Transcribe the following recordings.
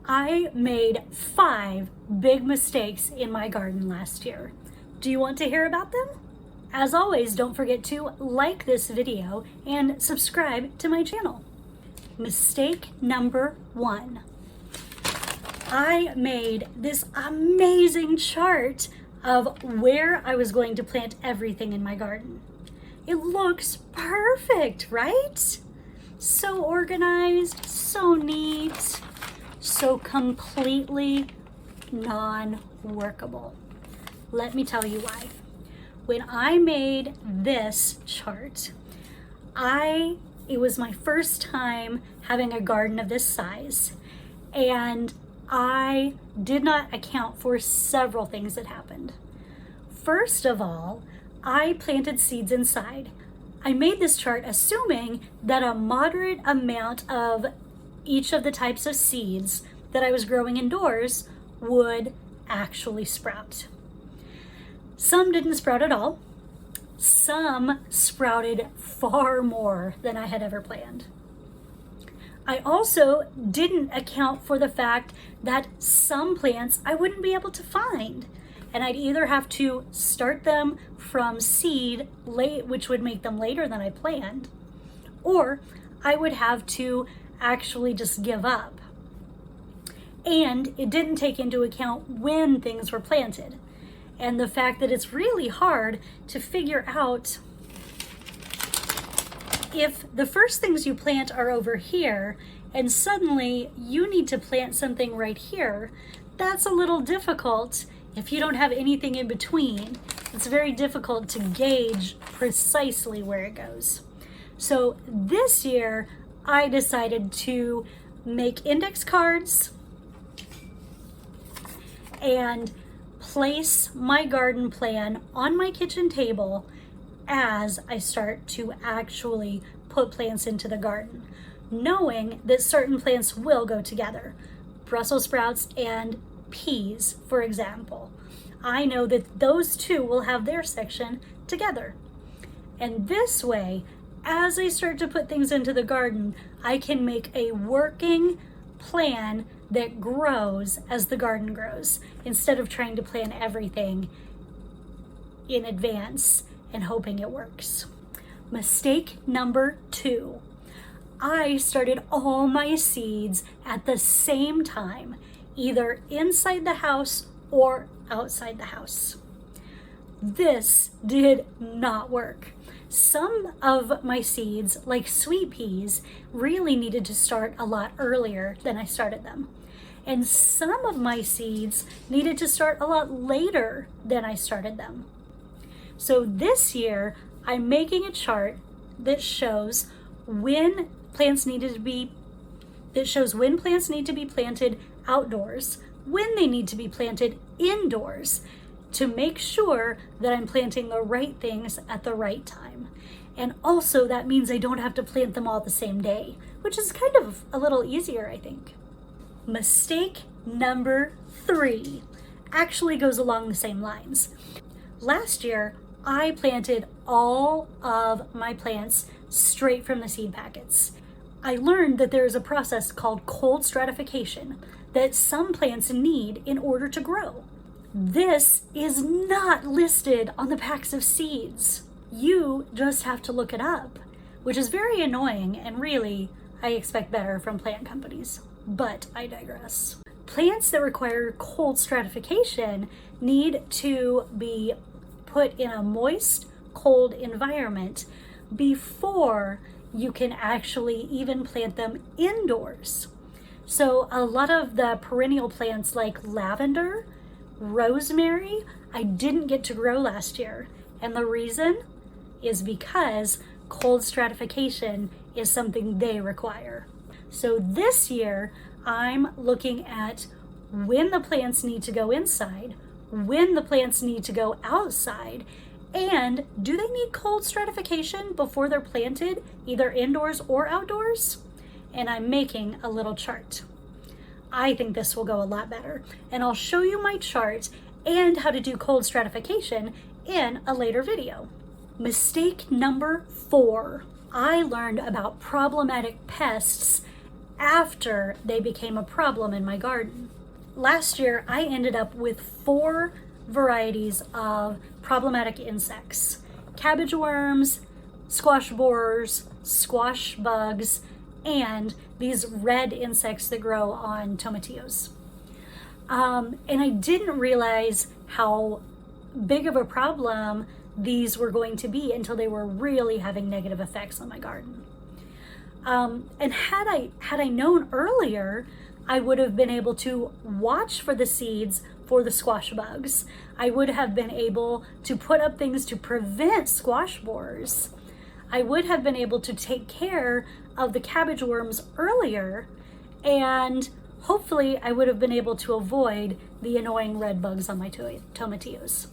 I made 5 big mistakes in my garden last year. Do you want to hear about them? As always, don't forget to like this video and subscribe to my channel. Mistake number 1. I made this amazing chart of where I was going to plant everything in my garden. It looks perfect, right? So organized, so neat, so completely non-workable. Let me tell you why. When I made this chart, it was my first time having a garden of this size, and I did not account for several things that happened. First of all, I planted seeds inside. I made this chart assuming that a moderate amount of each of the types of seeds that I was growing indoors would actually sprout. Some didn't sprout at all. Some sprouted far more than I had ever planned. I also didn't account for the fact that some plants I wouldn't be able to find, and I'd either have to start them from seed late, which would make them later than I planned, or I would have to actually just give up. And it didn't take into account when things were planted, and the fact that it's really hard to figure out if the first things you plant are over here and suddenly you need to plant something right here. That's a little difficult if you don't have anything in between. It's very difficult to gauge precisely where it goes. So this year I decided to make index cards and place my garden plan on my kitchen table as I start to actually put plants into the garden, knowing that certain plants will go together. Brussels sprouts and peas, for example. I know that those two will have their section together. And this way, as I start to put things into the garden, I can make a working plan that grows as the garden grows, instead of trying to plan everything in advance and hoping it works. Mistake number 2. I started all my seeds at the same time, either inside the house or outside the house. This did not work. Some of my seeds, like sweet peas, really needed to start a lot earlier than I started them. And some of my seeds needed to start a lot later than I started them. So this year, I'm making a chart that shows when plants need to be planted outdoors, when they need to be planted indoors, to make sure that I'm planting the right things at the right time. And also that means I don't have to plant them all the same day, which is kind of a little easier, I think. Mistake number 3 actually goes along the same lines. Last year, I planted all of my plants straight from the seed packets. I learned that there is a process called cold stratification that some plants need in order to grow. This is not listed on the packs of seeds. You just have to look it up, which is very annoying, and really, I expect better from plant companies. But I digress. Plants that require cold stratification need to be put in a moist, cold environment before you can actually even plant them indoors. So a lot of the perennial plants like lavender, rosemary, I didn't get to grow last year. And the reason is because cold stratification is something they require. So this year, I'm looking at when the plants need to go inside, when the plants need to go outside, and do they need cold stratification before they're planted, either indoors or outdoors? And I'm making a little chart. I think this will go a lot better, and I'll show you my chart and how to do cold stratification in a later video. Mistake number 4. I learned about problematic pests after they became a problem in my garden. Last year, I ended up with 4 varieties of problematic insects: cabbage worms, squash borers, squash bugs, and these red insects that grow on tomatillos. And I didn't realize how big of a problem these were going to be until they were really having negative effects on my garden. And had I known earlier, I would have been able to watch for the seeds for the squash bugs. I would have been able to put up things to prevent squash borers. I would have been able to take care of the cabbage worms earlier, and hopefully I would have been able to avoid the annoying red bugs on my tomatillos.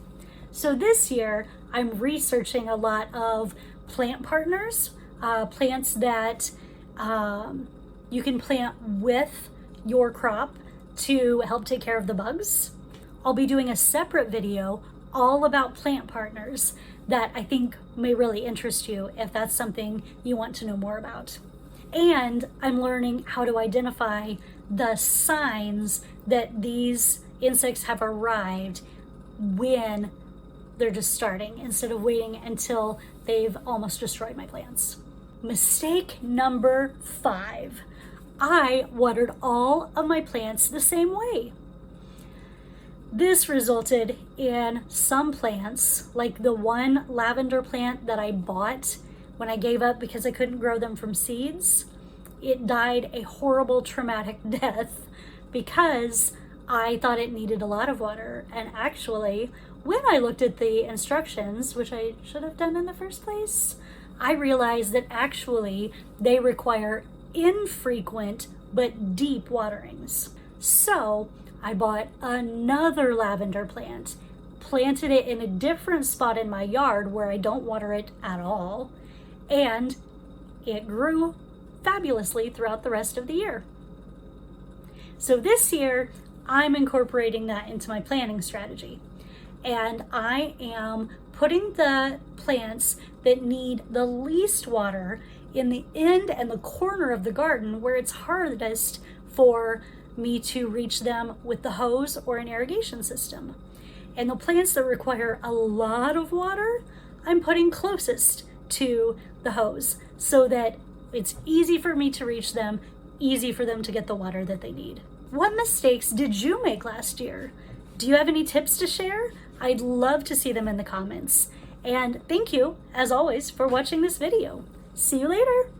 So this year, I'm researching a lot of plant partners, plants that you can plant with your crop to help take care of the bugs. I'll be doing a separate video all about plant partners that I think may really interest you if that's something you want to know more about. And I'm learning how to identify the signs that these insects have arrived when they're just starting, instead of waiting until they've almost destroyed my plants. Mistake number 5. I watered all of my plants the same way. This resulted in some plants, like the one lavender plant that I bought when I gave up because I couldn't grow them from seeds. It died a horrible, traumatic death because I thought it needed a lot of water. And actually, when I looked at the instructions, which I should have done in the first place, I realized that actually they require infrequent but deep waterings. So I bought another lavender plant, planted it in a different spot in my yard where I don't water it at all, and it grew fabulously throughout the rest of the year. So this year, I'm incorporating that into my planting strategy. And I am putting the plants that need the least water in the end and the corner of the garden where it's hardest for me to reach them with the hose or an irrigation system. And the plants that require a lot of water, I'm putting closest to the hose so that it's easy for me to reach them, easy for them to get the water that they need. What mistakes did you make last year? Do you have any tips to share? I'd love to see them in the comments. And thank you, as always, for watching this video. See you later.